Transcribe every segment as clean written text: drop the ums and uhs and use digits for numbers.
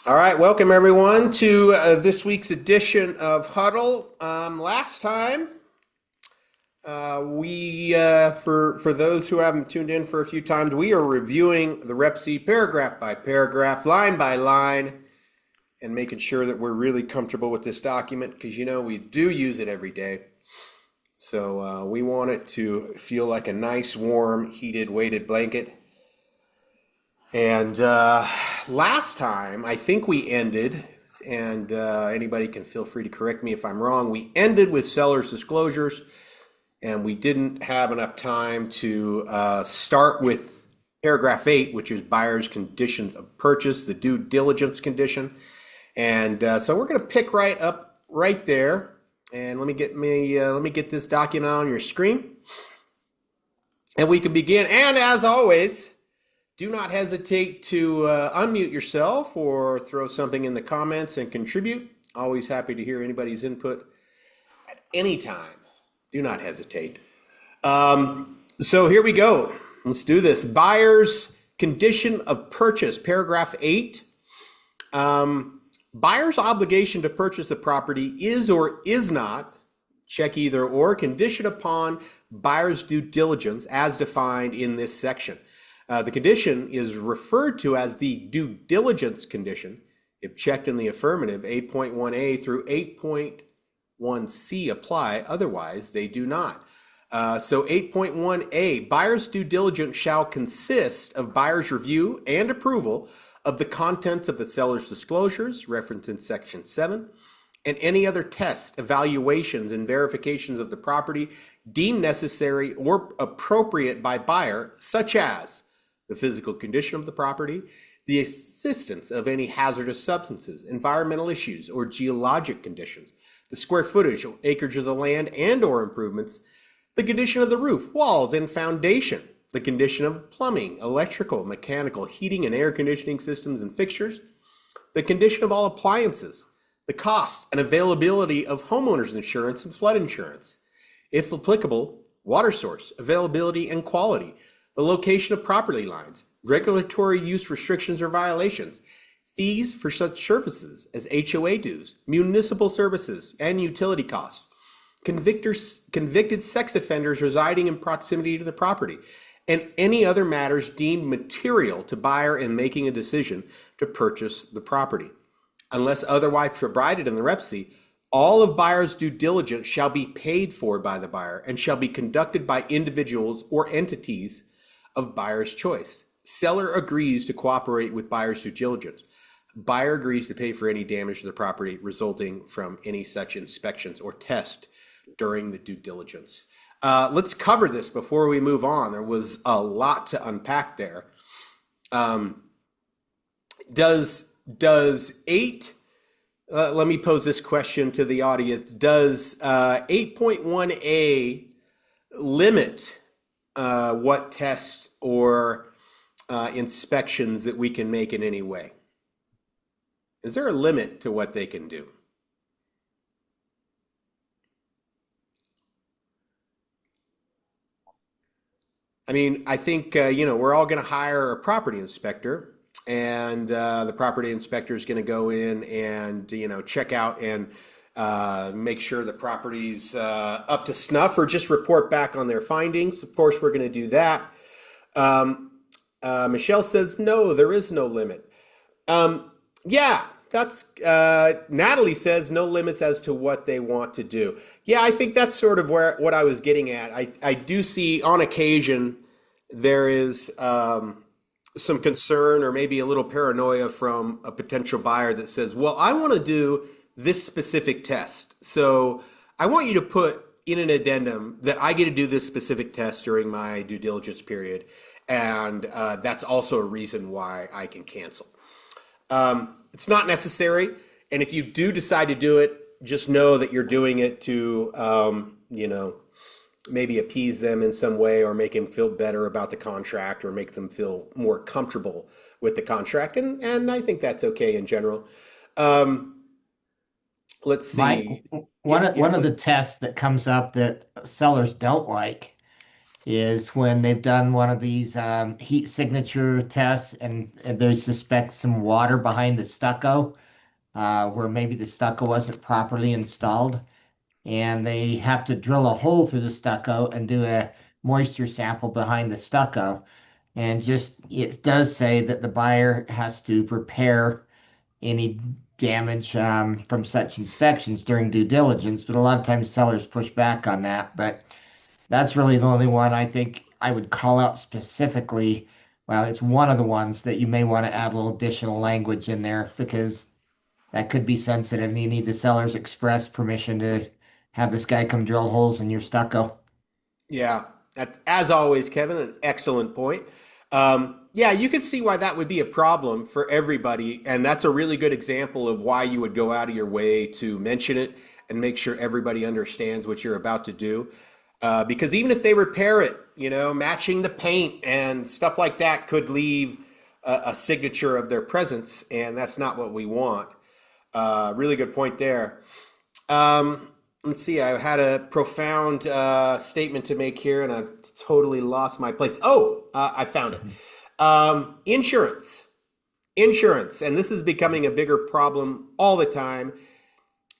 All right, welcome everyone to this week's edition of Huddle. Last time, for those who haven't tuned in for a few times, we are reviewing the Rep C paragraph by paragraph, line by line, and making sure that we're really comfortable with this document because we do use it every day. So we want it to feel like a nice, warm, heated, weighted blanket. And last time, I think we ended, and anybody can feel free to correct me if I'm wrong, we ended with seller's disclosures, and we didn't have enough time to start with paragraph 8, which is buyer's conditions of purchase, the due diligence condition. And so we're going to pick right up right there. And let me get this document on your screen, and we can begin. And as always, do not hesitate to unmute yourself or throw something in the comments and contribute. Always happy to hear anybody's input at any time. Do not hesitate. So here we go. Let's do this. Buyer's condition of purchase, paragraph 8. Buyer's obligation to purchase the property is or is not, check either or, conditioned upon buyer's due diligence as defined in this section. The condition is referred to as the due diligence condition if checked in the affirmative. 8.1a through 8.1c apply, otherwise they do not. So 8.1a, buyer's due diligence shall consist of buyer's review and approval of the contents of the seller's disclosures, referenced in section 7, and any other tests, evaluations, and verifications of the property deemed necessary or appropriate by buyer, such as the physical condition of the property, the existence of any hazardous substances, environmental issues, or geologic conditions, the square footage or acreage of the land and or improvements, the condition of the roof, walls, and foundation, the condition of plumbing, electrical, mechanical, heating, and air conditioning systems and fixtures, the condition of all appliances, the cost and availability of homeowners insurance and flood insurance, if applicable, water source, availability and quality, the location of property lines, regulatory use restrictions or violations, fees for such services as HOA dues, municipal services, and utility costs, convicted sex offenders residing in proximity to the property, and any other matters deemed material to buyer in making a decision to purchase the property. Unless otherwise provided in the Rep C, all of buyer's due diligence shall be paid for by the buyer and shall be conducted by individuals or entities of buyer's choice. Seller agrees to cooperate with buyer's due diligence. Buyer agrees to pay for any damage to the property resulting from any such inspections or test during the due diligence. Let's cover this before we move on. There was a lot to unpack there. Does 8, let me pose this question to the audience. Does 8.1a limit what tests or inspections that we can make in any way? Is there a limit to what they can do? I mean, I think, we're all going to hire a property inspector, and the property inspector is going to go in and, check out and make sure the property's up to snuff or just report back on their findings. Of course, we're going to do that. Michelle says, no, there is no limit. Yeah, that's Natalie says no limits as to what they want to do. Yeah, I think that's sort of what I was getting at. I do see on occasion there is some concern or maybe a little paranoia from a potential buyer that says, well, I want to do this specific test. So I want you to put in an addendum that I get to do this specific test during my due diligence period. And that's also a reason why I can cancel. It's not necessary. And if you do decide to do it, just know that you're doing it to, maybe appease them in some way or make them feel better about the contract or make them feel more comfortable with the contract. And I think that's okay in general. Let's Mike, see. one of the tests that comes up that sellers don't like is when they've done one of these heat signature tests and they suspect some water behind the stucco, where maybe the stucco wasn't properly installed. And they have to drill a hole through the stucco and do a moisture sample behind the stucco. And just it does say that the buyer has to repair any damage from such inspections during due diligence, but a lot of times sellers push back on that. But that's really the only one I think I would call out specifically. Well, it's one of the ones that you may want to add a little additional language in there because that could be sensitive and you need the seller's express permission to have this guy come drill holes in your stucco. Yeah, as always, Kevin, an excellent point. Yeah, you can see why that would be a problem for everybody, and that's a really good example of why you would go out of your way to mention it and make sure everybody understands what you're about to do. Because even if they repair it, matching the paint and stuff like that could leave a signature of their presence, and that's not what we want. Really good point there. Let's see. I had a profound statement to make here, and I've totally lost my place. Oh, I found it. Insurance, insurance, and this is becoming a bigger problem all the time.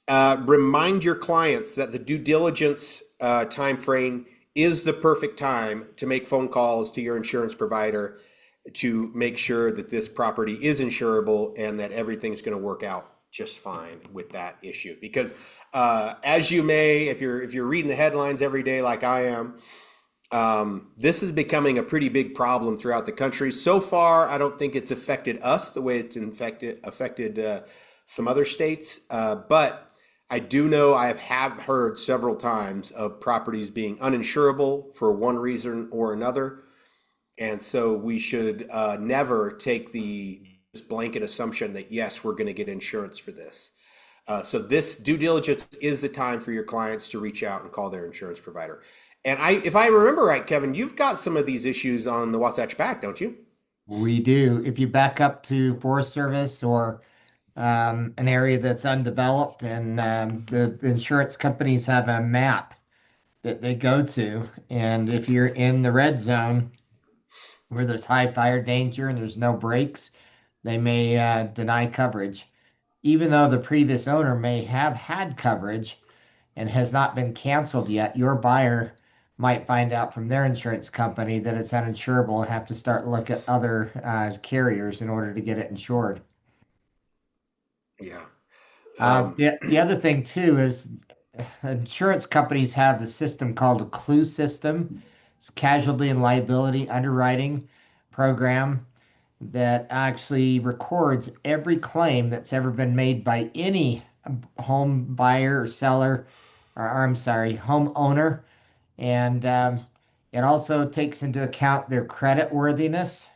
Remind your clients that the due diligence time frame is the perfect time to make phone calls to your insurance provider to make sure that this property is insurable and that everything's going to work out just fine with that issue. Because as you may, if you're reading the headlines every day like I am, this is becoming a pretty big problem throughout the country. So far, I don't think it's affected us the way it's affected some other states, but I do know I have heard several times of properties being uninsurable for one reason or another. And so we should never take the blanket assumption that, yes, we're going to get insurance for this. So this due diligence is the time for your clients to reach out and call their insurance provider. And if I remember right, Kevin, you've got some of these issues on the Wasatch Back, don't you? We do. If you back up to Forest Service or an area that's undeveloped, and the insurance companies have a map that they go to, and if you're in the red zone where there's high fire danger and there's no breaks, they may deny coverage, even though the previous owner may have had coverage and has not been canceled yet. Your buyer might find out from their insurance company that it's uninsurable and have to start look at other carriers in order to get it insured. Yeah. The other thing too is insurance companies have the system called a clue system. It's casualty and liability underwriting program that actually records every claim that's ever been made by any home buyer or seller, or I'm sorry, homeowner. And it also takes into account their credit worthiness.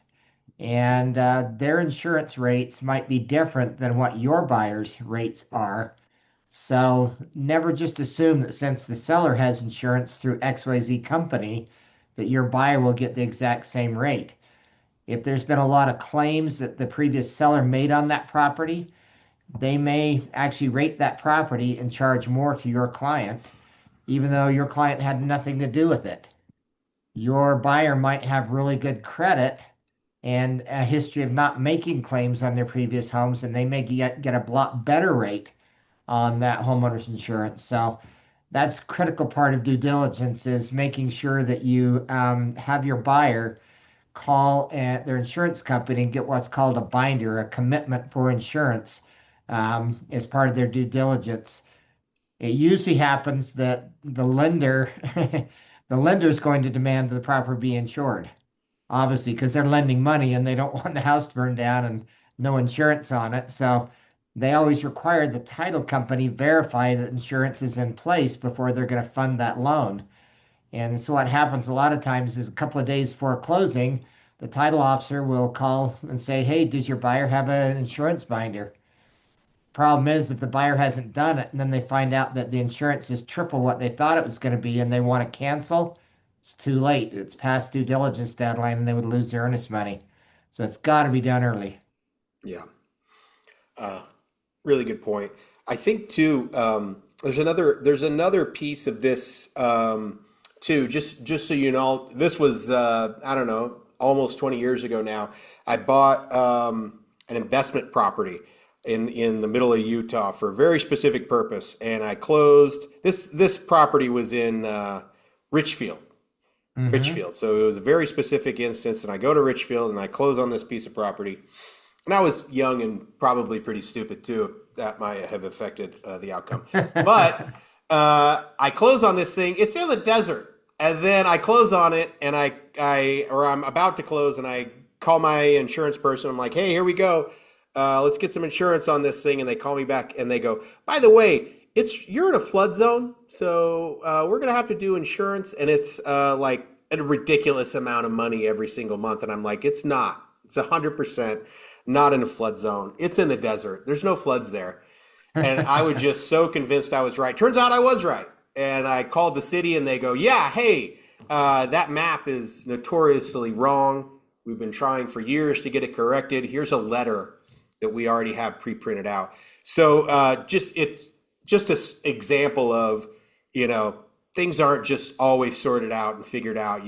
And their insurance rates might be different than what your buyer's rates are. So never just assume that since the seller has insurance through XYZ company, that your buyer will get the exact same rate. If there's been a lot of claims that the previous seller made on that property, they may actually rate that property and charge more to your client, even though your client had nothing to do with it. Your buyer might have really good credit and a history of not making claims on their previous homes, and they may get a lot better rate on that homeowner's insurance. So that's a critical part of due diligence is making sure that you have your buyer call their insurance company and get what's called a binder, a commitment for insurance, as part of their due diligence. It usually happens that the lender, the lender is going to demand that the property be insured, obviously, because they're lending money and they don't want the house to burn down and no insurance on it. So they always require the title company verify that insurance is in place before they're going to fund that loan. And so what happens a lot of times is a couple of days before closing, the title officer will call and say, "Hey, does your buyer have an insurance binder?" Problem is, if the buyer hasn't done it, and then they find out that the insurance is triple what they thought it was going to be, and they want to cancel, it's too late. It's past due diligence deadline, and they would lose their earnest money. So it's got to be done early. Yeah. Uh, Really good point. I think too. There's another piece of this too, just so you know, this was I don't know, almost 20 years ago now. I bought an investment property in the middle of Utah for a very specific purpose, and I closed. This property was in Richfield, Hmm. Richfield. So it was a very specific instance, and I go to Richfield and I close on this piece of property. And I was young and probably pretty stupid too. That might have affected the outcome. But I close on this thing. It's in the desert, and then I close on it, and I'm about to close, and I call my insurance person. I'm like, "Hey, here we go. Let's get some insurance on this thing." And they call me back, and they go, "By the way, you're in a flood zone, so we're gonna have to do insurance, and it's like a ridiculous amount of money every single month." And I'm like, "It's not. It's 100% not in a flood zone. It's in the desert. There's no floods there." And I was just so convinced I was right. Turns out I was right. And I called the city and they go, "Yeah, hey, that map is notoriously wrong. We've been trying for years to get it corrected. Here's a letter that we already have pre-printed out." So it's just an example of, you know, things aren't just always sorted out and figured out.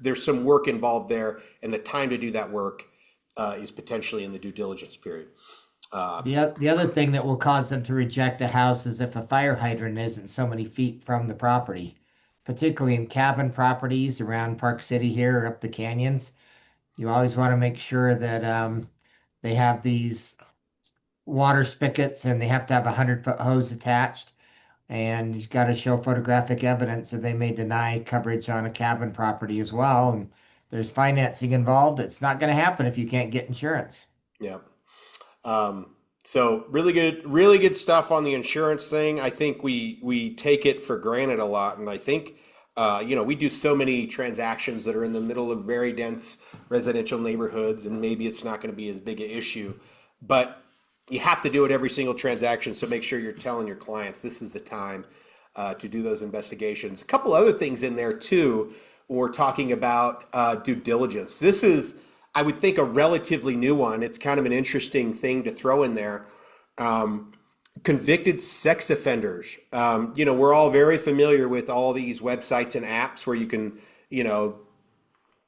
There's some work involved there, and the time to do that work is potentially in the due diligence period. The other thing that will cause them to reject a house is if a fire hydrant isn't so many feet from the property, particularly in cabin properties around Park City here or up the canyons. You always want to make sure that they have these water spigots and they have to have a 100-foot hose attached. And you've got to show photographic evidence or they may deny coverage on a cabin property as well. And there's financing involved. It's not going to happen if you can't get insurance. Yeah. So really good stuff on the insurance thing. I think we take it for granted a lot, and I think we do so many transactions that are in the middle of very dense residential neighborhoods, and maybe it's not going to be as big an issue, but you have to do it every single transaction. So make sure you're telling your clients this is the time to do those investigations. A couple other things in there too. When we're talking about due diligence, this is, I would think, a relatively new one. It's kind of an interesting thing to throw in there. Convicted sex offenders. We're all very familiar with all these websites and apps where you can,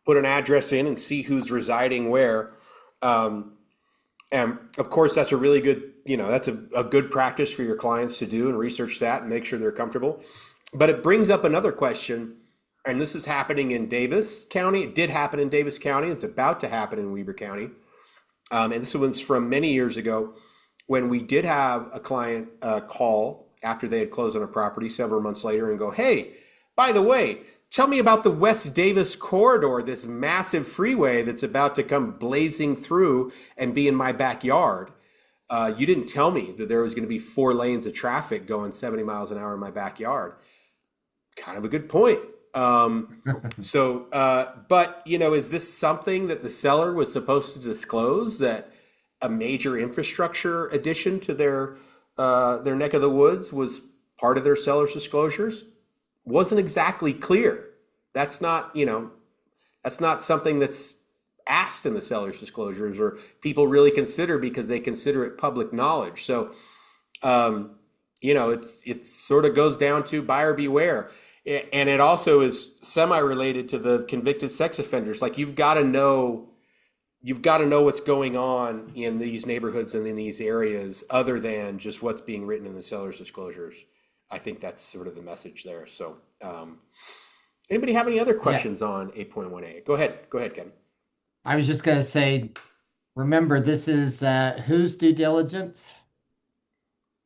put an address in and see who's residing where. And of course, that's a really good, that's a good practice for your clients to do and research that and make sure they're comfortable. But it brings up another question, and this is happening in Davis County. It did happen in Davis County. It's about to happen in Weber County. And this was from many years ago when we did have a client call after they had closed on a property several months later and go, "Hey, by the way, tell me about the West Davis corridor, this massive freeway that's about to come blazing through and be in my backyard. You didn't tell me that there was going to be 4 lanes of traffic going 70 miles an hour in my backyard." Kind of a good point. But is this something that the seller was supposed to disclose, that a major infrastructure addition to their neck of the woods was part of their seller's disclosures? Wasn't exactly clear. That's not, that's not something that's asked in the seller's disclosures or people really consider because they consider it public knowledge. So, it sort of goes down to buyer beware. And it also is semi-related to the convicted sex offenders. Like you've got to know what's going on in these neighborhoods and in these areas other than just what's being written in the seller's disclosures. I think that's sort of the message there. So anybody have any other Yeah, questions on 8.1a? Go ahead, Kevin. I was just going to say, remember, this is whose due diligence?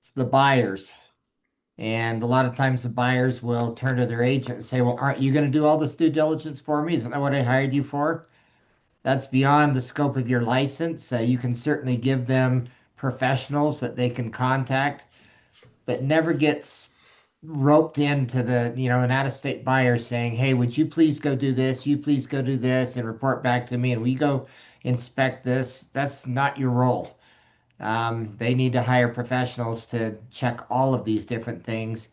It's the buyers. And a lot of times the buyers will turn to their agent and say, "Well, aren't you going to do all this due diligence for me? Isn't that what I hired you for?" That's beyond the scope of your license. You can certainly give them professionals that they can contact, but never gets roped into an out-of-state buyer saying, "Hey, would you please go do this? You please go do this and report back to me and we go inspect this." That's not your role. They need to hire professionals to check all of these different things.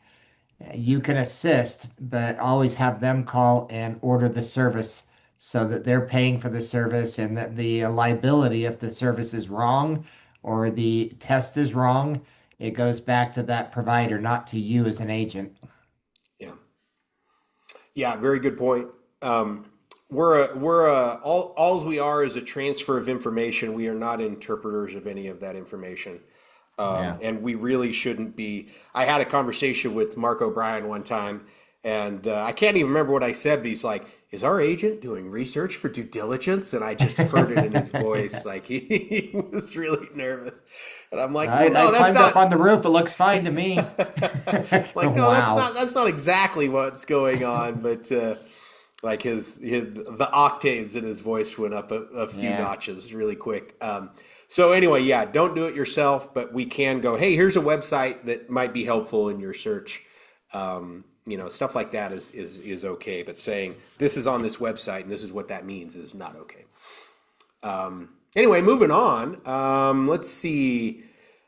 You can assist, but always have them call and order the service so that they're paying for the service and that the liability, if the service is wrong or the test is wrong, it goes back to that provider, not to you as an agent. Yeah. Yeah, very good point. We're we are is a transfer of information. We are not interpreters of any of that information. Yeah. And we really shouldn't be. I had a conversation with Mark O'Brien one time, and I can't even remember what I said, but he's like, "Is our agent doing research for due diligence?" And I just heard it in his voice, like he was really nervous. And I'm like, "Well, I no, that's climbed up not." on the roof. It looks fine to me. Like, no, Wow. that's not exactly what's going on, but like his the octaves in his voice went up a few Yeah. notches really quick. So anyway, yeah, don't do it yourself, but we can go, hey, here's a website that might be helpful in your search. Stuff like that is okay, but saying this is on this website and this is what that means is not okay. Anyway, moving on. Let's see.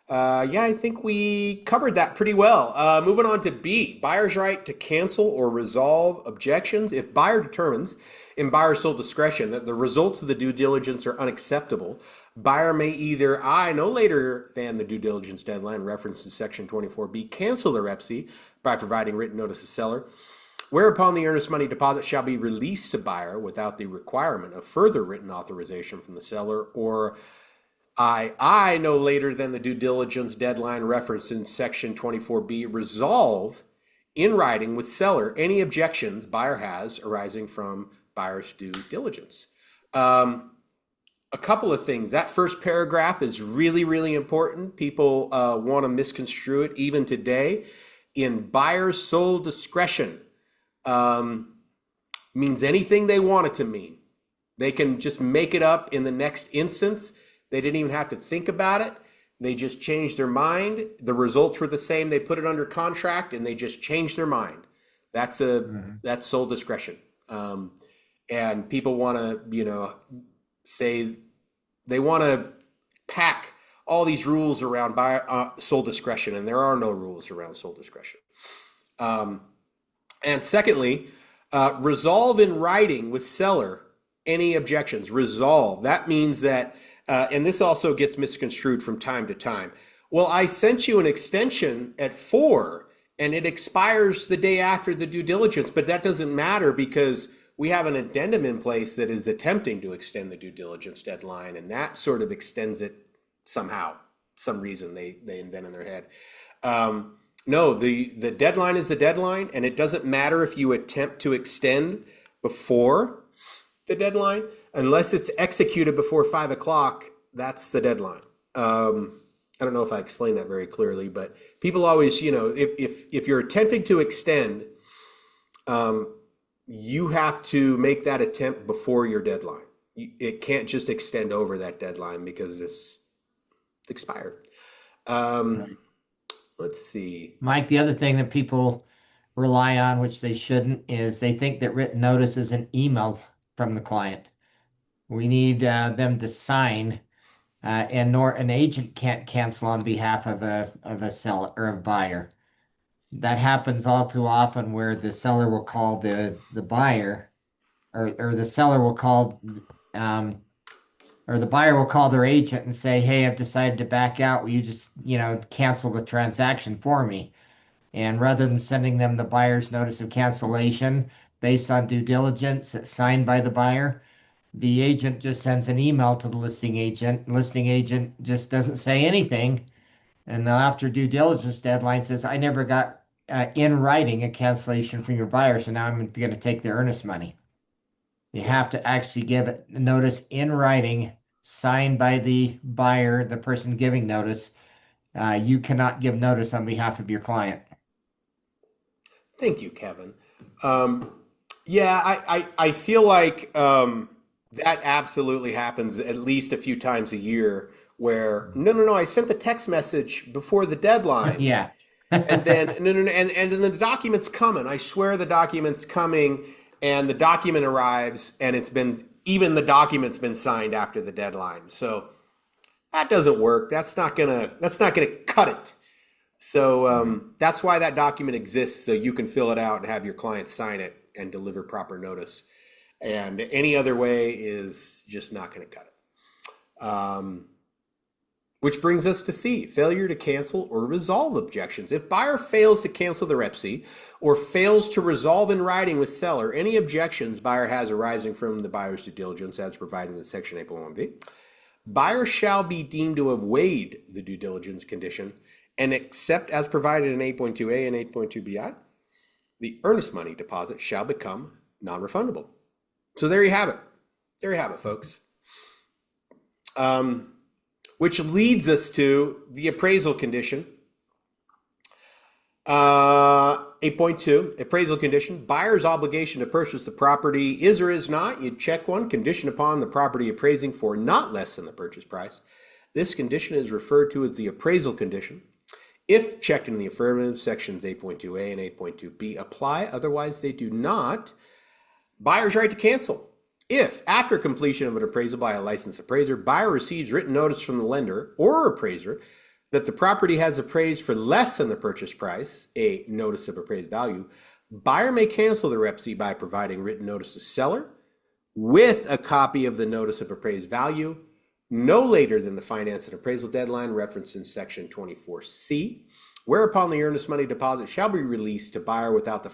Yeah, I think we covered that pretty well. Moving on to B, buyer's right to cancel or resolve objections. If buyer determines in buyer's sole discretion that the results of the due diligence are unacceptable, buyer may either no later than the due diligence deadline referenced in section 24B, cancel the REPSI by providing written notice to seller, whereupon the earnest money deposit shall be released to buyer without the requirement of further written authorization from the seller, or no later than the due diligence deadline referenced in section 24B, resolve in writing with seller any objections buyer has arising from buyer's due diligence. A couple of things. That first paragraph is really, really important. People want to misconstrue it even today. In buyer's sole discretion means anything they want it to mean. They can just make it up in the next instance. They didn't even have to think about it. They just changed their mind. The results were the same. They put it under contract and they just changed their mind. That's that's sole discretion. And people want to, say they want to pack all these rules around sole discretion, and there are no rules around sole discretion. And secondly, resolve in writing with seller any objections. Resolve. That means that, and this also gets misconstrued from time to time. Well, I sent you an extension at 4 and it expires the day after the due diligence, but that doesn't matter because we have an addendum in place that is attempting to extend the due diligence deadline, and that sort of extends it somehow, some reason they invent in their head. No, the deadline is the deadline, and it doesn't matter if you attempt to extend before the deadline, unless it's executed before 5 o'clock. That's the deadline. I don't know if I explained that very clearly, but people always, if you're attempting to extend, you have to make that attempt before your deadline. It can't just extend over that deadline because it's expired. Let's see. Mike, the other thing that people rely on, which they shouldn't, is they think that written notice is an email from the client. We need them to sign, and nor an agent can't cancel on behalf of a seller or a buyer. That happens all too often, where the seller will call the buyer, or the seller will call, um, or the buyer will call their agent and say, "Hey, I've decided to back out. Will you just, cancel the transaction for me?" And rather than sending them the buyer's notice of cancellation based on due diligence that's signed by the buyer, the agent just sends an email to the listing agent. Listing agent just doesn't say anything. And then after due diligence deadline says, "I never got in writing a cancellation from your buyer, so now I'm going to take the earnest money." You Yeah. have to actually give it notice in writing, signed by the buyer, the person giving notice. You cannot give notice on behalf of your client. Thank you, Kevin. Yeah, I feel like that absolutely happens at least a few times a year where, no, I sent the text message before the deadline. Yeah. And then, no, and then the document's coming. I swear the document's coming, and the document arrives, and even the document's been signed after the deadline. So that doesn't work. That's not gonna cut it. So that's why that document exists, so you can fill it out and have your client sign it and deliver proper notice. And any other way is just not going to cut it. Which brings us to C, failure to cancel or resolve objections. If buyer fails to cancel the rep C or fails to resolve in writing with seller any objections buyer has arising from the buyer's due diligence as provided in section 8.1b, buyer shall be deemed to have waived the due diligence condition and except as provided in 8.2a and 8.2bi, the earnest money deposit shall become non-refundable. So there you have it. There you have it, folks. Which leads us to the appraisal condition. 8.2, appraisal condition. Buyer's obligation to purchase the property is or is not, you check one, condition upon the property appraising for not less than the purchase price. This condition is referred to as the appraisal condition. If checked in the affirmative, sections 8.2a and 8.2b apply, otherwise they do not. Buyer's right to cancel. If, after completion of an appraisal by a licensed appraiser, buyer receives written notice from the lender or appraiser that the property has appraised for less than the purchase price, a notice of appraised value, buyer may cancel the Rep C by providing written notice to seller with a copy of the notice of appraised value no later than the finance and appraisal deadline referenced in section 24C, whereupon the earnest money deposit shall be released to buyer without the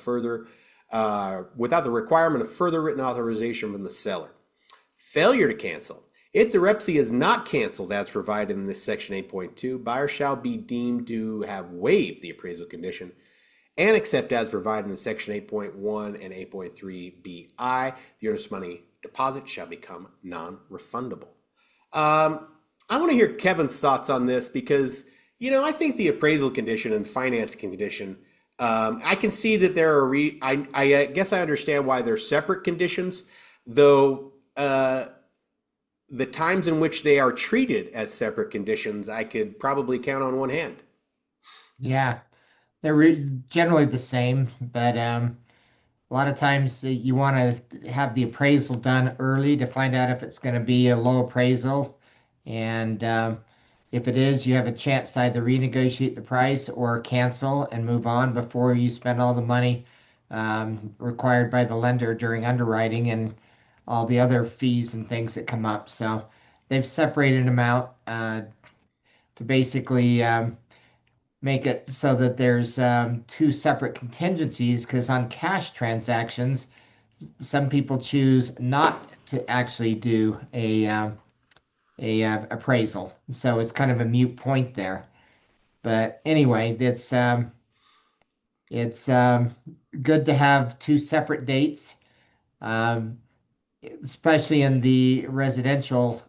requirement of further written authorization from the seller. Failure to cancel. If the Rep C is not canceled as provided in this section 8.2, buyer shall be deemed to have waived the appraisal condition and except as provided in section 8.1 and 8.3bi, the earnest money deposit shall become non-refundable. I want to hear Kevin's thoughts on this because, I think the appraisal condition and finance condition, I can see that there are, I guess I understand why they're separate conditions, though the times in which they are treated as separate conditions, I could probably count on one hand. Yeah, they're generally the same, but a lot of times you want to have the appraisal done early to find out if it's going to be a low appraisal. And if it is, you have a chance to either renegotiate the price or cancel and move on before you spend all the money required by the lender during underwriting and all the other fees and things that come up. So they've separated them out to basically make it so that there's two separate contingencies because on cash transactions, some people choose not to actually do a appraisal. So it's kind of a moot point there. But anyway, it's good to have two separate dates, especially in the residential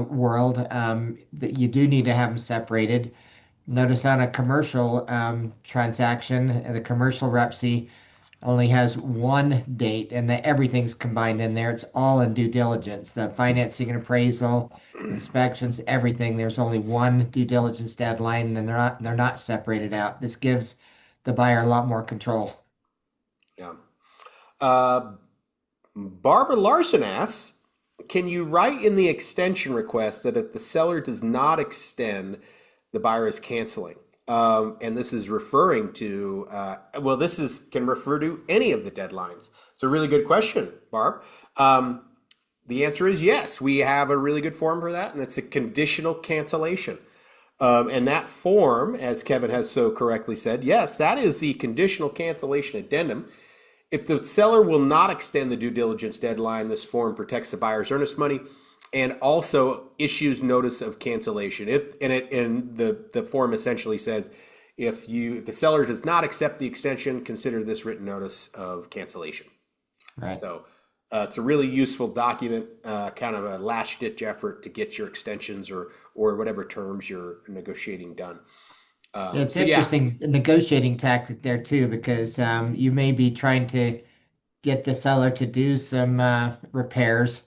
world, that you do need to have them separated. Notice on a commercial transaction, the commercial Rep C only has one date and everything's combined in there. It's all in due diligence, the financing and appraisal, inspections, everything. There's only one due diligence deadline and they're not separated out. This gives the buyer a lot more control. Yeah. Barbara Larson asks, can you write in the extension request that if the seller does not extend, the buyer is canceling? And this is referring to, can refer to any of the deadlines. It's a really good question, Barb. The answer is yes. We have a really good form for that, and it's a conditional cancellation. And that form, as Kevin has so correctly said, yes, that is the conditional cancellation addendum. If the seller will not extend the due diligence deadline, this form protects the buyer's earnest money and also issues notice of cancellation. The form essentially says, if the seller does not accept the extension, consider this written notice of cancellation. Right. So it's a really useful document, kind of a last-ditch effort to get your extensions or whatever terms you're negotiating done. It's interesting, negotiating tactic there too, because you may be trying to get the seller to do some repairs,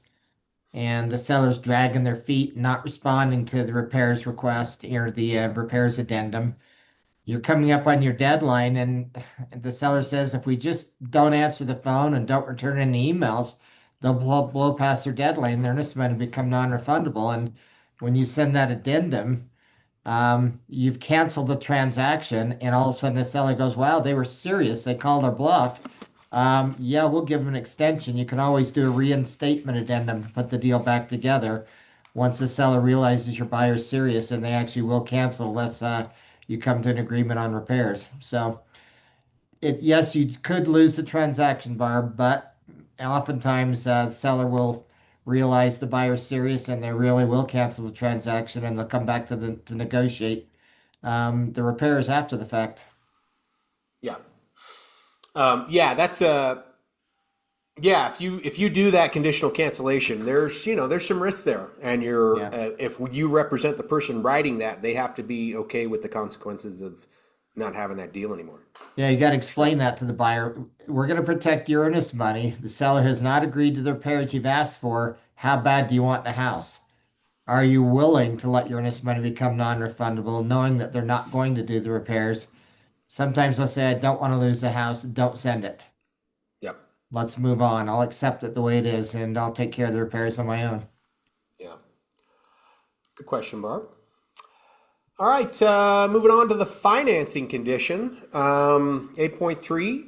and the seller's dragging their feet, not responding to the repairs request or the repairs addendum. You're coming up on your deadline, and the seller says, if we just don't answer the phone and don't return any emails, they'll blow past their deadline. Their earnest money become non-refundable. And when you send that addendum, you've canceled the transaction, and all of a sudden the seller goes, wow, they were serious. They called our bluff. Yeah, we'll give them an extension. You can always do a reinstatement addendum to put the deal back together. once the seller realizes your buyer's serious, and they actually will cancel unless you come to an agreement on repairs. So yes, you could lose the transaction, Barb, but oftentimes the seller will realize the buyer's serious and they really will cancel the transaction and they'll come back to negotiate the repairs after the fact. Yeah. Yeah, that's a yeah. If you do that conditional cancellation, there's some risks there, and Yeah. if you represent the person writing that, they have to be okay with the consequences of not having that deal anymore. Yeah, you got to So explain that to the buyer. We're going to protect your earnest money. The seller has not agreed to the repairs you've asked for. How bad do you want the house? Are you willing to let your earnest money become non-refundable, knowing that they're not going to do the repairs? Sometimes they'll say, I don't want to lose the house. Don't send it. yep, Let's move on. I'll accept it the way it is and I'll take care of the repairs on my own. yeah. Good question, Barb. All right, moving on to the financing condition. 8.3.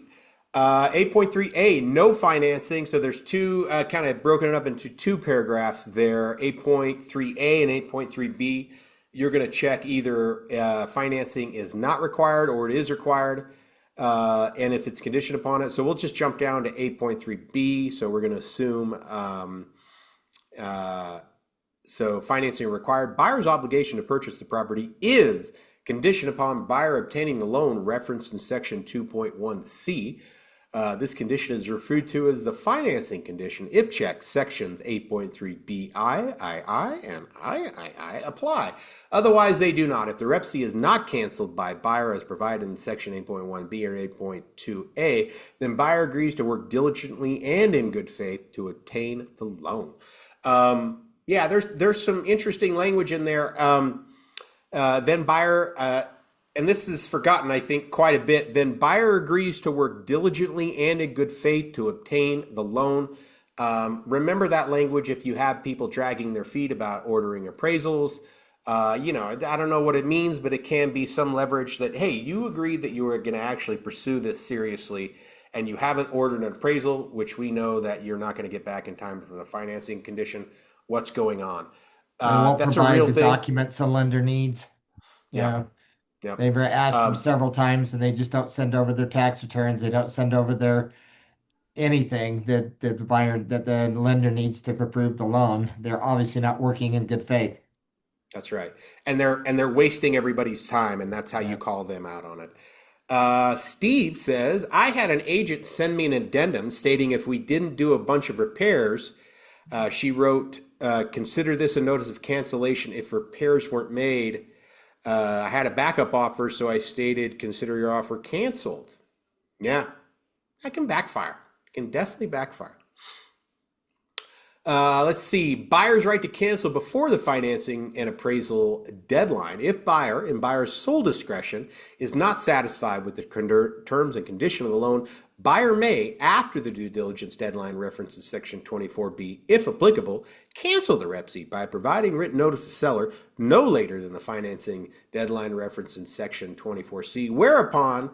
8.3a, no financing. So there's two, kind of broken it up into two paragraphs there. 8.3a and 8.3b. You're going to check either financing is not required or it is required, and if it's conditioned upon it. So we'll just jump down to 8.3b. So we're going to assume so financing required. Buyer's obligation to purchase the property is conditioned upon buyer obtaining the loan referenced in section 2.1c. This condition is referred to as the financing condition if checked sections 8.3b I, and I apply. Otherwise, they do not. If the REPC is not canceled by buyer as provided in section 8.1b or 8.2a, then buyer agrees to work diligently and in good faith to obtain the loan. Yeah, there's some interesting language in there. Then buyer, and this is forgotten, I think, quite a bit. Then buyer agrees to work diligently and in good faith to obtain the loan. Remember that language if you have people dragging their feet about ordering appraisals. I don't know what it means, but it can be some leverage that, hey, you agreed that you were going to actually pursue this seriously, and you haven't ordered an appraisal, which we know that you're not going to get back in time for the financing condition. What's going on? They won't That's a provide real the thing. documents a lender needs. Yeah, Yeah. yeah. They've asked them several times and they just don't send over their tax returns. They don't send over their anything that the buyer that the lender needs to approve the loan. They're obviously not working in good faith. That's right. And they're wasting everybody's time, and that's how you Yeah. call them out on it. Steve says, I had an agent send me an addendum stating if we didn't do a bunch of repairs, she wrote, consider this a notice of cancellation if repairs weren't made. I had a backup offer, so I stated, consider your offer canceled. Yeah, that can backfire. It can definitely backfire. Let's see. Buyer's right to cancel before the financing and appraisal deadline. If buyer, in buyer's sole discretion, is not satisfied with the terms and condition of the loan, buyer may, after the due diligence deadline referenced in section 24b, if applicable, cancel the REPC by providing written notice to seller no later than the financing deadline referenced in section 24c, whereupon,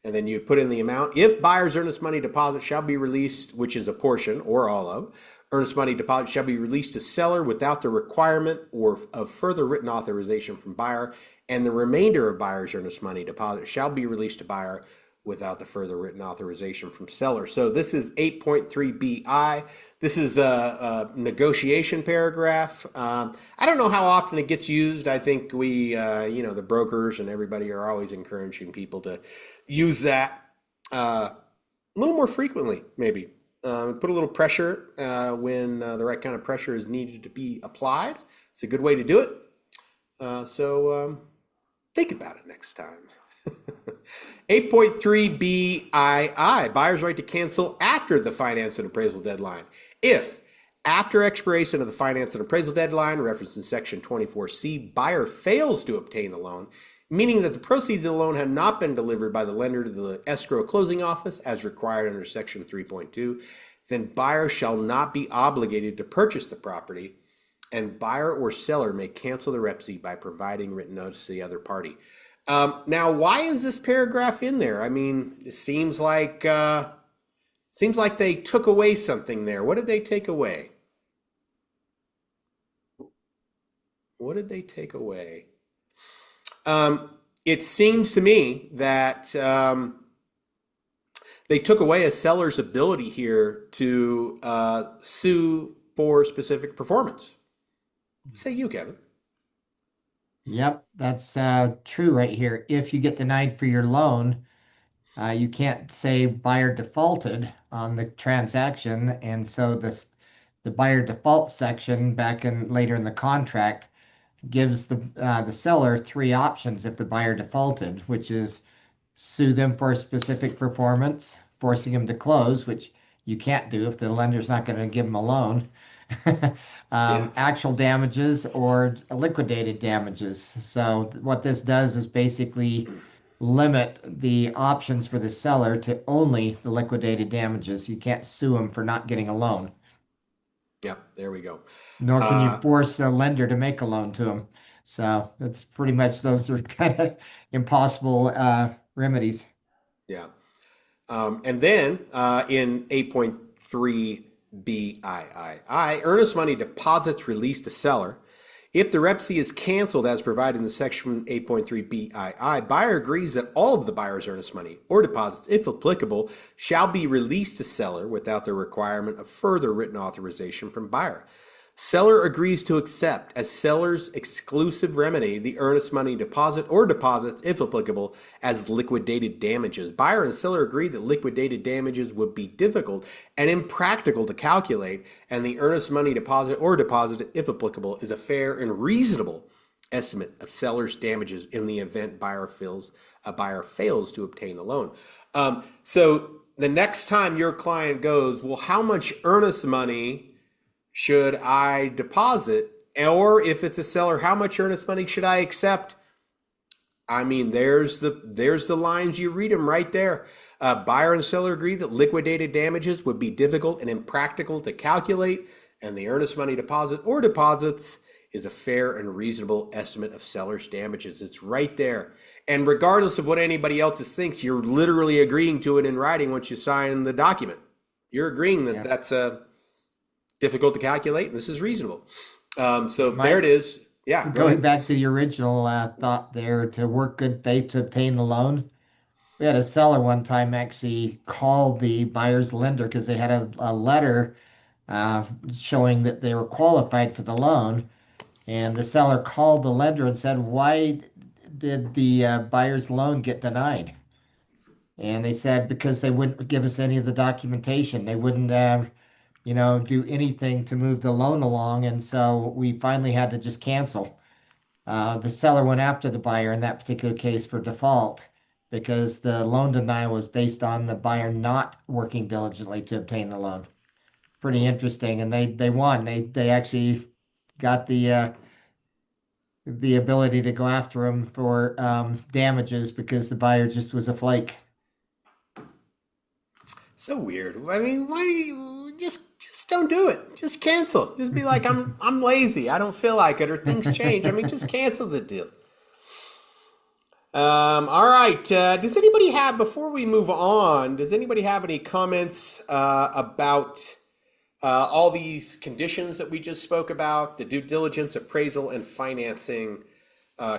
and then you put in the amount, if buyer's earnest money deposit shall be released, which is a portion or all of, earnest money deposit shall be released to seller without the requirement or of further written authorization from buyer, and the remainder of buyer's earnest money deposit shall be released to buyer without the further written authorization from seller. So this is 8.3bi. This is a negotiation paragraph. I don't know how often it gets used. I think the brokers and everybody are always encouraging people to use that a little more frequently, maybe. Put a little pressure when the right kind of pressure is needed to be applied. It's a good way to do it. So think about it next time. 8.3bii, buyer's right to cancel after the finance and appraisal deadline. If, after expiration of the finance and appraisal deadline, referenced in section 24c, buyer fails to obtain the loan, meaning that the proceeds of the loan have not been delivered by the lender to the escrow closing office as required under section 3.2, then buyer shall not be obligated to purchase the property, and buyer or seller may cancel the REPC by providing written notice to the other party. Now, why is this paragraph in there? I mean, it seems like they took away something there. What did they take away? What did they take away? It seems to me that they took away a seller's ability here to sue for specific performance. Say you, Kevin. Yep, that's true right here. If you get denied for your loan, you can't say buyer defaulted on the transaction, and so the buyer default section back in later in the contract gives the seller three options if the buyer defaulted, which is sue them for specific performance, forcing them to close, which you can't do if the lender's not going to give them a loan. Yeah. Actual damages or liquidated damages. So what this does is basically limit the options for the seller to only the liquidated damages. You can't sue them for not getting a loan, Yeah. There we go. nor can you Uh, force a lender to make a loan to them. So that's pretty much those are kind of impossible remedies. yeah. And then in 8.3 BII, earnest money deposits released to seller. If the REPC is canceled as provided in the section 8.3 BII, buyer agrees that all of the buyer's earnest money or deposits, if applicable, shall be released to seller without the requirement of further written authorization from buyer. Seller agrees to accept as seller's exclusive remedy the earnest money deposit or deposits, if applicable, as liquidated damages. Buyer and seller agree that liquidated damages would be difficult and impractical to calculate, and the earnest money deposit or deposit, if applicable, is a fair and reasonable estimate of seller's damages in the event a buyer fails to obtain the loan. So the next time your client goes, well, how much earnest money should I deposit? Or if it's a seller, how much earnest money should I accept? I mean, there's the lines, you read them right there. Buyer and seller agree that liquidated damages would be difficult and impractical to calculate, and the earnest money deposit or deposits is a fair and reasonable estimate of seller's damages. It's right there. And regardless of what anybody else thinks, you're literally agreeing to it in writing once you sign the document. You're agreeing that Yeah. that's difficult to calculate, and this is reasonable. So there it My is. Yeah, go Going ahead. back to the original thought there, to work good faith to obtain the loan. We had a seller one time actually called the buyer's lender because they had a letter showing that they were qualified for the loan. And the seller called the lender and said, "Why did the buyer's loan get denied?" And they said, "Because they wouldn't give us any of the documentation. They wouldn't do anything to move the loan along. And so we finally had to just cancel." The seller went after the buyer in that particular case for default because the loan denial was based on the buyer not working diligently to obtain the loan. Pretty interesting, and they won. They actually got the ability to go after him for damages because the buyer just was a flake. So weird. I mean, why do you just don't do it? Just cancel. Just be like, I'm lazy. I don't feel like it, or things change. I mean, just cancel the deal. All right. Does anybody have, before we move on, does anybody have any comments about all these conditions that we just spoke about, the due diligence, appraisal, and financing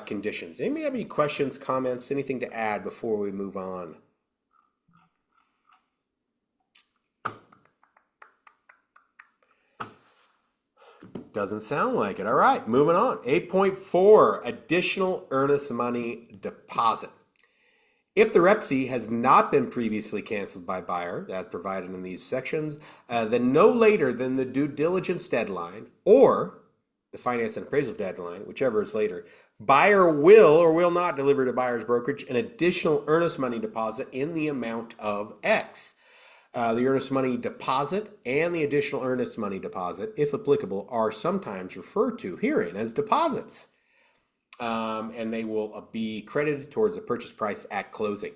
conditions? Anybody have any questions, comments, anything to add before we move on? Doesn't sound like it. All right, moving on. 8.4, additional earnest money deposit. If the REPC has not been previously canceled by buyer, as provided in these sections, then no later than the due diligence deadline or the finance and appraisal deadline, whichever is later, buyer will or will not deliver to buyer's brokerage an additional earnest money deposit in the amount of X. The earnest money deposit and the additional earnest money deposit, if applicable, are sometimes referred to herein as deposits. And they will be credited towards the purchase price at closing.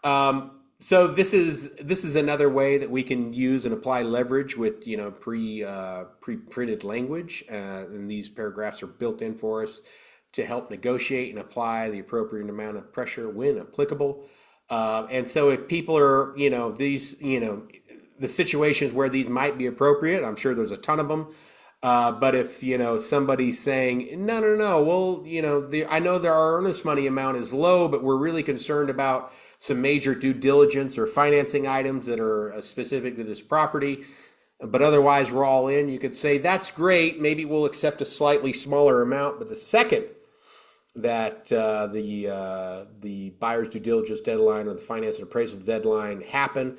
So this is another way that we can use and apply leverage with pre-printed language, and these paragraphs are built in for us to help negotiate and apply the appropriate amount of pressure when applicable. And so if people are, the situations where these might be appropriate, I'm sure there's a ton of them. But if, somebody's saying, no, no, no, well, I know our earnest money amount is low, but we're really concerned about some major due diligence or financing items that are specific to this property, but otherwise we're all in. You could say, that's great. Maybe we'll accept a slightly smaller amount. But the second that the buyer's due diligence deadline or the finance and appraisal deadline happen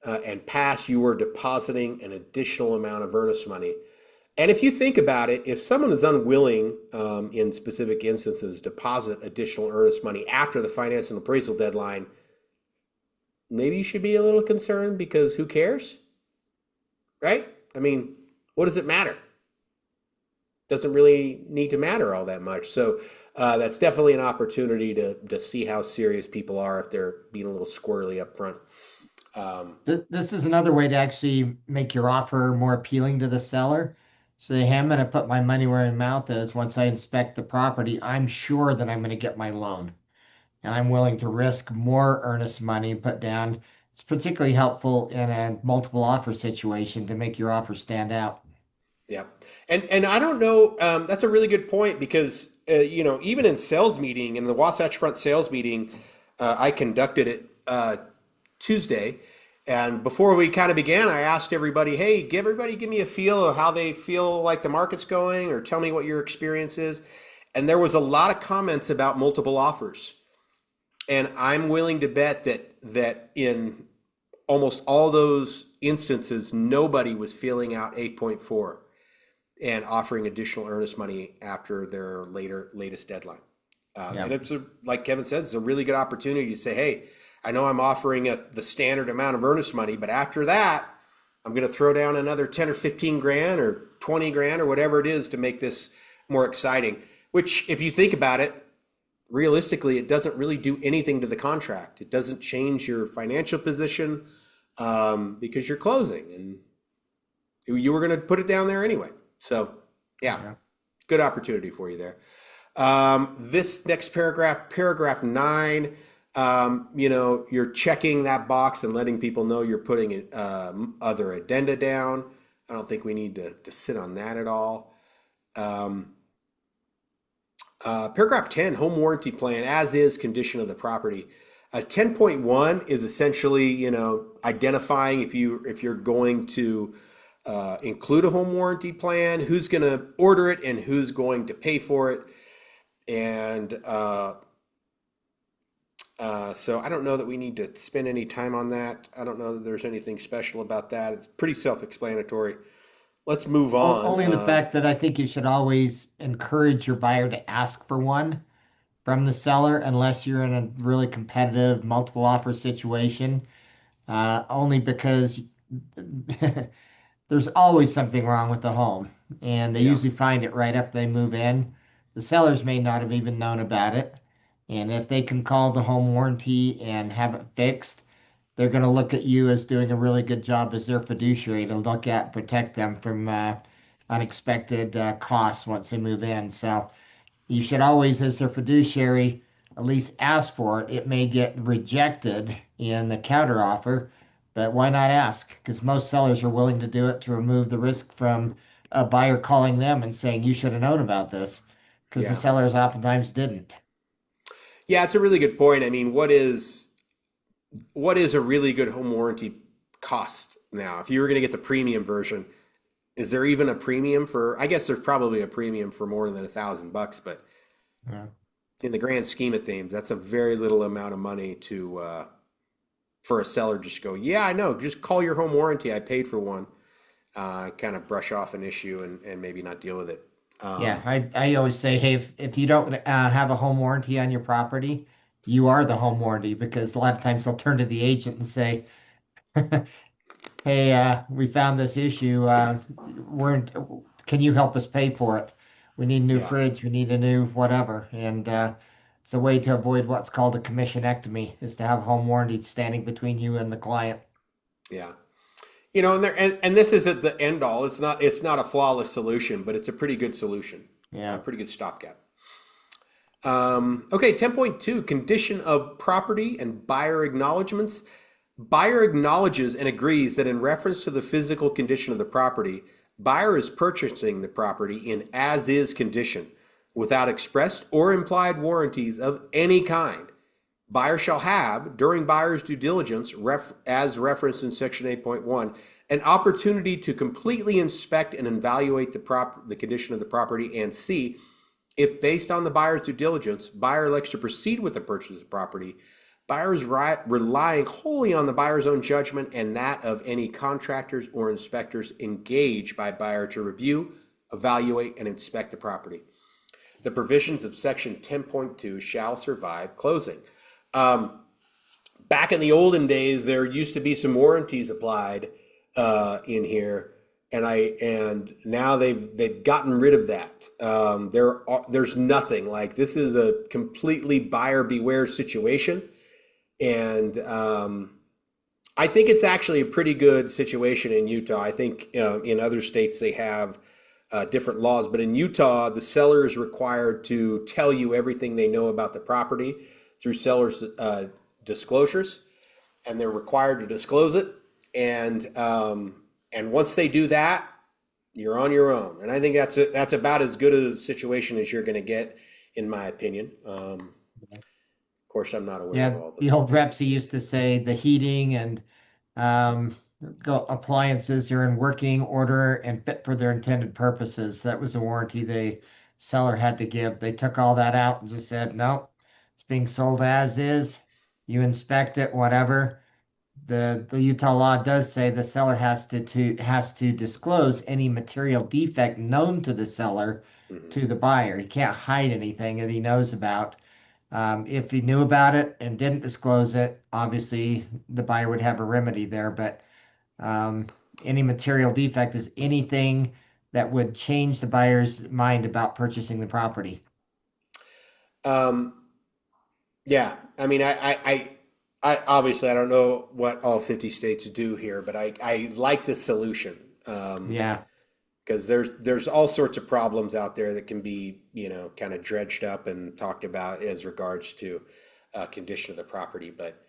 and pass, you are depositing an additional amount of earnest money. And if you think about it, if someone is unwilling, in specific instances, deposit additional earnest money after the finance and appraisal deadline, maybe you should be a little concerned, because who cares, right? I mean, what does it matter? Doesn't really need to matter all that much. So that's definitely an opportunity to see how serious people are if they're being a little squirrely up front. This is another way to actually make your offer more appealing to the seller. So, hey, I'm going to put my money where my mouth is. Once I inspect the property, I'm sure that I'm going to get my loan, and I'm willing to risk more earnest money and put down. It's particularly helpful in a multiple offer situation to make your offer stand out. Yeah. And I don't know, that's a really good point, because, even in in the Wasatch Front sales meeting, I conducted it Tuesday. And before we kind of began, I asked everybody, hey, give me a feel of how they feel like the market's going, or tell me what your experience is. And there was a lot of comments about multiple offers. And I'm willing to bet that in almost all those instances, nobody was filling out 8.4 and offering additional earnest money after their latest deadline. Yeah. And like Kevin says, it's a really good opportunity to say, hey, I know I'm offering the standard amount of earnest money, but after that, I'm going to throw down another 10 or 15 grand or 20 grand or whatever it is to make this more exciting. Which, if you think about it, realistically, it doesn't really do anything to the contract. It doesn't change your financial position, because you're closing, and you were going to put it down there anyway. So, yeah. Good opportunity for you there. This next paragraph 9. You're checking that box and letting people know you're putting other addenda down. I don't think we need to sit on that at all. Paragraph 10, home warranty plan, as is condition of the property. 10.1 is essentially, identifying if you're going to include a home warranty plan, who's going to order it and who's going to pay for it. And so I don't know that we need to spend any time on that. I don't know that there's anything special about that. It's pretty self-explanatory. Let's move on. Only the fact that I think you should always encourage your buyer to ask for one from the seller, unless you're in a really competitive multiple offer situation. Only because there's always something wrong with the home, and they usually find it right after they move in. The sellers may not have even known about it. And if they can call the home warranty and have it fixed, they're going to look at you as doing a really good job as their fiduciary to look at and protect them from unexpected costs once they move in. So you should always, as their fiduciary, at least ask for it. It may get rejected in the counter offer, but why not ask? Because most sellers are willing to do it to remove the risk from a buyer calling them and saying, you should have known about this, because the sellers oftentimes didn't. Yeah, it's a really good point. I mean, what is a really good home warranty cost now? If you were going to get the premium version, is there even a premium for? I guess there's probably a premium for more than $1,000, but in the grand scheme of things, that's a very little amount of money to for a seller just to go, yeah, I know, just call your home warranty. I paid for one. Kind of brush off an issue and maybe not deal with it. I always say, hey, if you don't have a home warranty on your property, you are the home warranty, because a lot of times they'll turn to the agent and say, hey, we found this issue. Can you help us pay for it? We need a new fridge. We need a new whatever. And it's a way to avoid what's called a commissionectomy, is to have home warranty standing between you and the client. Yeah. And this isn't the end all. It's not a flawless solution, but it's a pretty good solution. Yeah. A pretty good stopgap. Okay, 10.2, condition of property and buyer acknowledgments. Buyer acknowledges and agrees that in reference to the physical condition of the property, buyer is purchasing the property in as-is condition without expressed or implied warranties of any kind. Buyer shall have, during buyer's due diligence, as referenced in section 8.1, an opportunity to completely inspect and evaluate the condition of the property, and C, if based on the buyer's due diligence, buyer elects to proceed with the purchase of the property, buyer is relying wholly on the buyer's own judgment and that of any contractors or inspectors engaged by buyer to review, evaluate, and inspect the property. The provisions of section 10.2 shall survive closing. Back in the olden days, there used to be some warranties applied in here, and now they've gotten rid of that. There's nothing. Like, this is a completely buyer beware situation, and I think it's actually a pretty good situation in Utah. I think in other states they have different laws, but in Utah, the seller is required to tell you everything they know about the property through seller's disclosures, and they're required to disclose it. And once they do that, you're on your own. And I think that's about as good a situation as you're going to get, in my opinion. Of course, I'm not aware of all the old reps, he used to say the heating and appliances are in working order and fit for their intended purposes. That was a warranty the seller had to give. They took all that out and just said, no, it's being sold as is. You inspect it, whatever. The Utah law does say the seller has to disclose any material defect known to the seller to the buyer. He can't hide anything that he knows about. If he knew about it and didn't disclose it, obviously the buyer would have a remedy there. But any material defect is anything that would change the buyer's mind about purchasing the property. Yeah, I mean, I obviously I don't know what all 50 states do here, but I like this solution. Yeah. Because there's all sorts of problems out there that can be, kind of dredged up and talked about as regards to condition of the property, but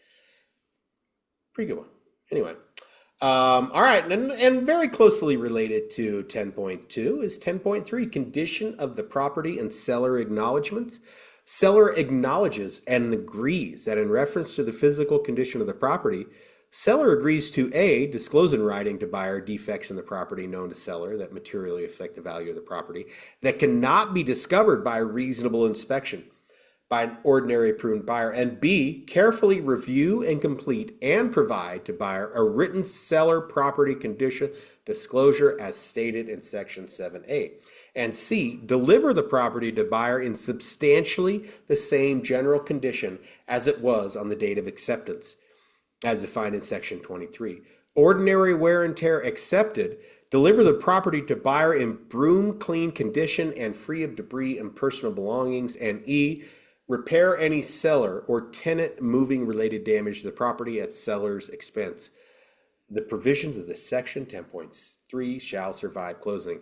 pretty good one. Anyway, all right, and very closely related to 10.2 is 10.3, condition of the property and seller acknowledgments. Seller acknowledges and agrees that in reference to the physical condition of the property, seller agrees to A, disclose in writing to buyer defects in the property known to seller that materially affect the value of the property that cannot be discovered by a reasonable inspection by an ordinary prudent buyer, and B, carefully review and complete and provide to buyer a written seller property condition disclosure as stated in section 7A. And C, deliver the property to buyer in substantially the same general condition as it was on the date of acceptance, as defined in section 23. Ordinary wear and tear accepted, deliver the property to buyer in broom clean condition and free of debris and personal belongings. And E, repair any seller or tenant moving related damage to the property at seller's expense. The provisions of this section 10.3 shall survive closing.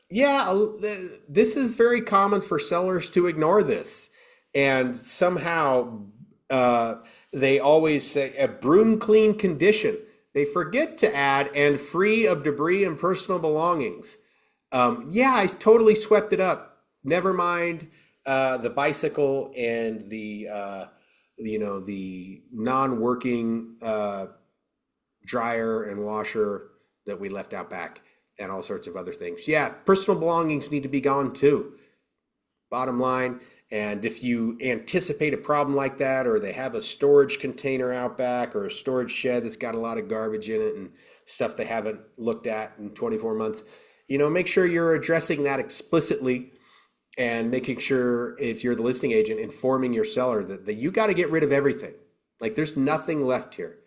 This is very common for sellers to ignore this, and somehow they always say a broom clean condition. They forget to add and free of debris and personal belongings. I totally swept it up. Never mind the bicycle and the the non-working dryer and washer that we left out back, and all sorts of other things. Yeah, personal belongings need to be gone too. Bottom line. And if you anticipate a problem like that, or they have a storage container out back or a storage shed that's got a lot of garbage in it and stuff they haven't looked at in 24 months, make sure you're addressing that explicitly, and making sure, if you're the listing agent, informing your seller that you got to get rid of everything. Like, there's nothing left here.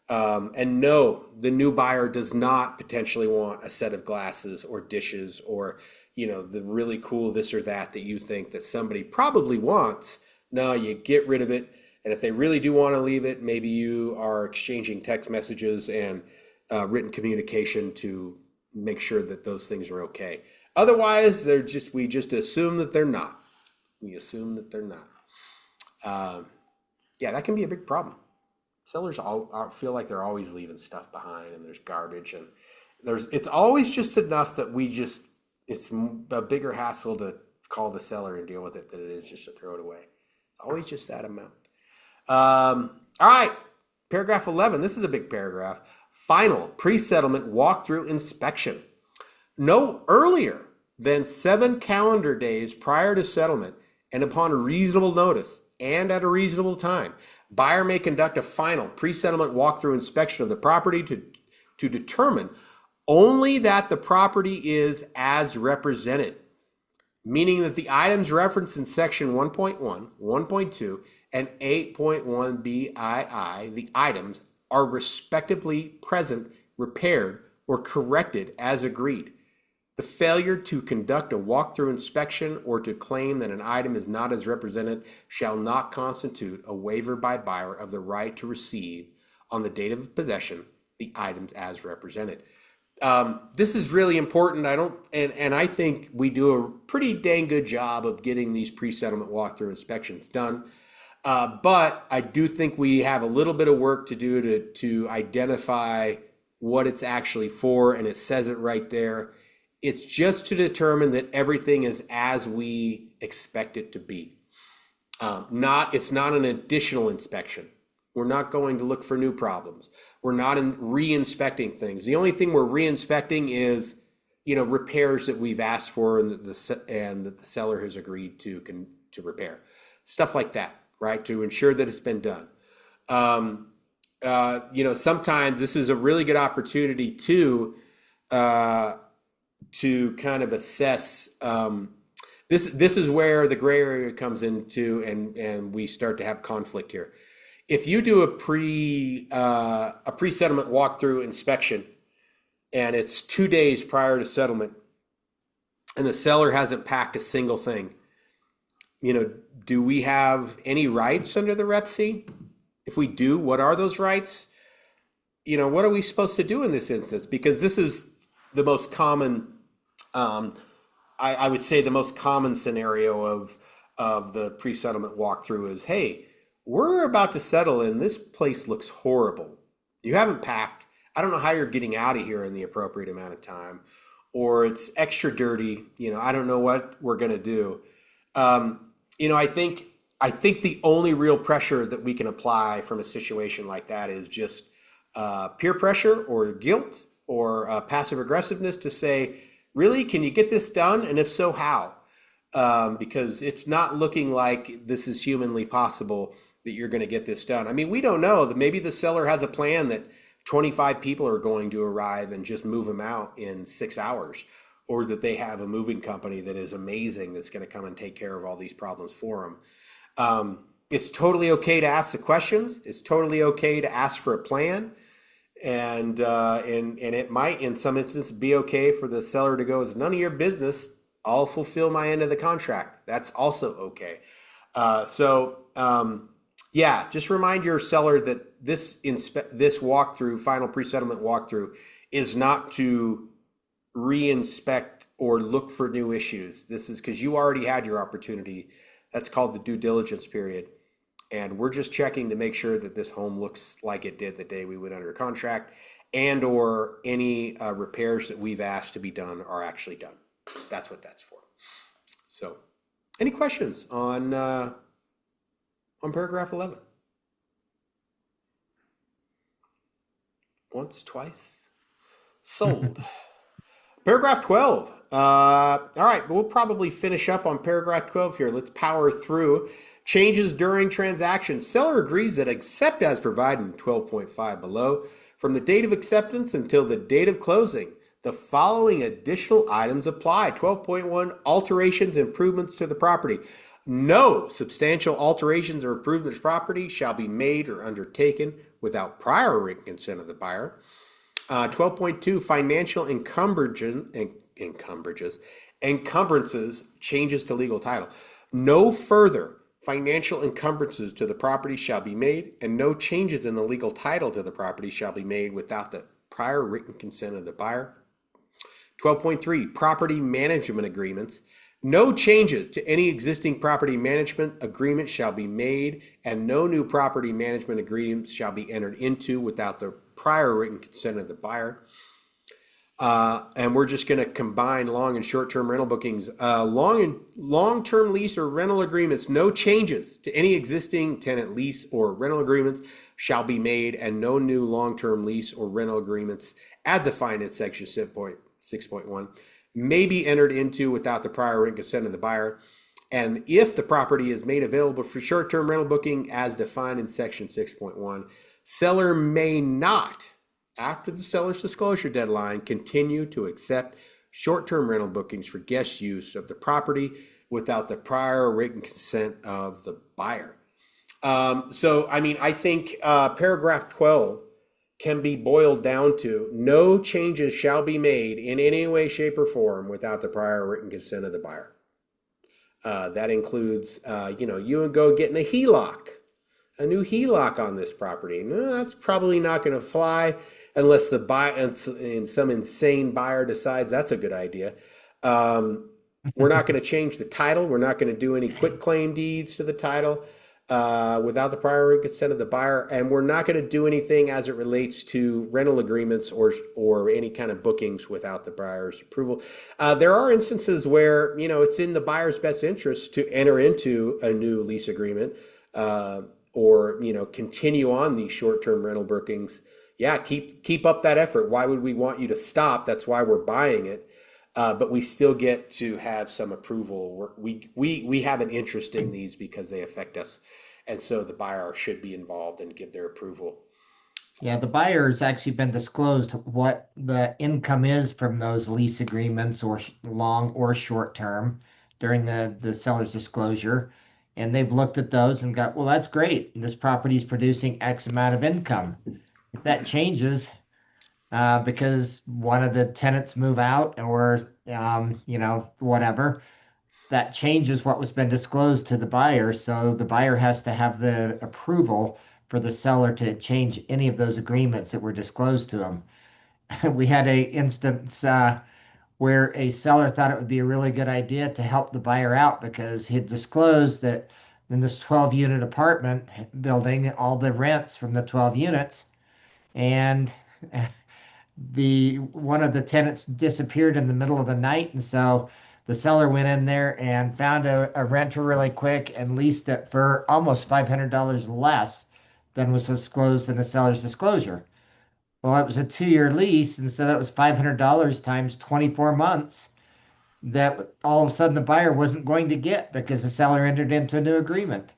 And no, the new buyer does not potentially want a set of glasses or dishes or, the really cool this or that you think that somebody probably wants. No, you get rid of it. And if they really do want to leave it, maybe you are exchanging text messages and written communication to make sure that those things are okay. Otherwise, we just assume that they're not. We assume that they're not. That can be a big problem. Sellers feel like they're always leaving stuff behind, and there's garbage, and it's always just enough that it's a bigger hassle to call the seller and deal with it than it is just to throw it away. Always just that amount. All right, paragraph 11. This is a big paragraph. Final pre-settlement walkthrough inspection. No earlier than 7 calendar days prior to settlement and upon a reasonable notice and at a reasonable time, buyer may conduct a final pre-settlement walkthrough inspection of the property to determine only that the property is as represented, meaning that the items referenced in section 1.1, 1.2, and 8.1 BII, the items are respectively present, repaired, or corrected as agreed. The failure to conduct a walkthrough inspection or to claim that an item is not as represented shall not constitute a waiver by buyer of the right to receive on the date of possession the items as represented. This is really important. I think we do a pretty dang good job of getting these pre-settlement walkthrough inspections done. But I do think we have a little bit of work to do to identify what it's actually for, and it says it right there. It's just to determine that everything is as we expect it to be. It's not an additional inspection. We're not going to look for new problems. We're not re-inspecting things. The only thing we're re-inspecting is, repairs that we've asked for and that the seller has agreed to repair. Stuff like that, right? To ensure that it's been done. Sometimes this is a really good opportunity to kind of assess. This is where the gray area comes into, and we start to have conflict here. If you do a pre-settlement walkthrough inspection, and it's 2 days prior to settlement, and the seller hasn't packed a single thing, do we have any rights under the Rep C? If we do, what are those rights? What are we supposed to do in this instance? Because this is the most common, I would say the most common scenario of the pre-settlement walkthrough is, hey, we're about to settle and this place looks horrible. You haven't packed. I don't know how you're getting out of here in the appropriate amount of time, or it's extra dirty. I don't know what we're going to do. I think the only real pressure that we can apply from a situation like that is just peer pressure or guilt or passive aggressiveness to say, really, can you get this done? And if so, how? Because it's not looking like this is humanly possible that you're going to get this done. I mean, we don't know that maybe the seller has a plan that 25 people are going to arrive and just move them out in 6 hours, or that they have a moving company that is amazing that's going to come and take care of all these problems for them. It's totally okay to ask the questions. It's totally okay to ask for a plan. And it might, in some instances, be okay for the seller to go, it's none of your business. I'll fulfill my end of the contract. That's also okay. Just remind your seller that this walkthrough, final pre-settlement walkthrough, is not to re-inspect or look for new issues. This is because you already had your opportunity. That's called the due diligence period. And we're just checking to make sure that this home looks like it did the day we went under contract, and or any repairs that we've asked to be done are actually done. That's what that's for. So, any questions on paragraph 11? Once, twice, sold. Paragraph 12. All right, we'll probably finish up on paragraph 12 here. Let's power through. Changes during transaction. Seller agrees that except as provided in 12.5 below, from the date of acceptance until the date of closing, the following additional items apply. 12.1, alterations, improvements to the property. No substantial alterations or improvements to property shall be made or undertaken without prior written consent of the buyer. 12.2, financial encumbrances, changes to legal title. No further financial encumbrances to the property shall be made, and no changes in the legal title to the property shall be made without the prior written consent of the buyer. 12.3, property management agreements. No changes to any existing property management agreement shall be made, and no new property management agreements shall be entered into without the prior written consent of the buyer. And we're just going to combine long and short-term rental bookings. Long-term lease or rental agreements, no changes to any existing tenant lease or rental agreements shall be made, and no new long-term lease or rental agreements, as defined in section 6.1, may be entered into without the prior written consent of the buyer. And if the property is made available for short-term rental booking as defined in section 6.1, seller may not, after the seller's disclosure deadline, continue to accept short-term rental bookings for guest use of the property without the prior written consent of the buyer. So, I mean, I think paragraph 12 can be boiled down to no changes shall be made in any way, shape, or form without the prior written consent of the buyer. That includes, you and go getting a new HELOC on this property. No, that's probably not going to fly unless the some insane buyer decides that's a good idea. We're not going to change the title. We're not going to do any quit claim deeds to the title without the prior consent of the buyer, and we're not going to do anything as it relates to rental agreements or any kind of bookings without the buyer's approval. There are instances where it's in the buyer's best interest to enter into a new lease agreement or continue on these short-term rental bookings. Yeah, keep up that effort. Why would we want you to stop? That's why we're buying it. But we still get to have some approval. We have an interest in these because they affect us. And so the buyer should be involved and give their approval. Yeah, the buyer's actually been disclosed what the income is from those lease agreements or long or short term during the seller's disclosure. And they've looked at those and got, well, that's great. This property is producing X amount of income. If that changes, because one of the tenants move out or whatever, that changes what was been disclosed to the buyer. So the buyer has to have the approval for the seller to change any of those agreements that were disclosed to them. We had a instance where a seller thought it would be a really good idea to help the buyer out because he had disclosed that in this 12-unit apartment building, all the rents from the 12 units, and the one of the tenants disappeared in the middle of the night, and so the seller went in there and found a renter really quick and leased it for almost $500 less than was disclosed in the seller's disclosure. Well, it was a 2-year lease, and so that was $500 times 24 months that all of a sudden the buyer wasn't going to get because the seller entered into a new agreement.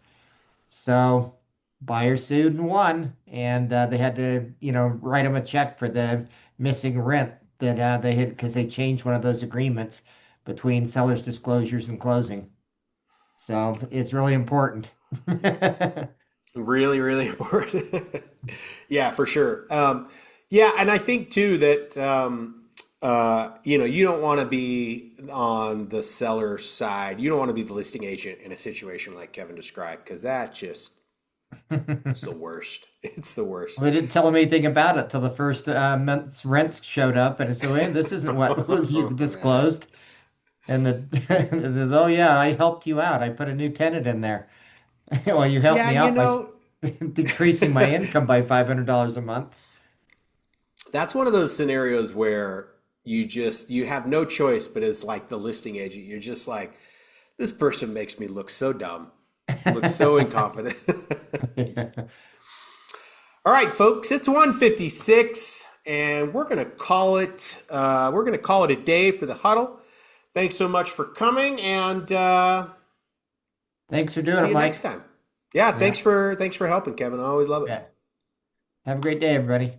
So buyer sued and won, and they had to, write him a check for the missing rent that they had because they changed one of those agreements between seller's disclosures and closing. So it's really important. Really, really important. Yeah, for sure. Yeah, and I think too that you don't want to be on the seller side. You don't want to be the listing agent in a situation like Kevin described because it's the worst. It's the worst. Well, they didn't tell him anything about it till the first month's rents showed up, and so, hey, this isn't what you disclosed. And oh yeah, I helped you out. I put a new tenant in there. Well, you helped Yeah, me out by decreasing my income by $500 a month. that's one of those scenarios where you have no choice, but as like the listing agent, you're just like, this person makes me look so dumb, look so incompetent. All right, folks, it's 1:56, and we're gonna call it. We're gonna call it a day for the huddle. Thanks so much for coming, and Thanks for doing see it, you Mike. next time. Yeah, Yeah. thanks for helping, Kevin. I always love it. Yeah. Have a great day, everybody.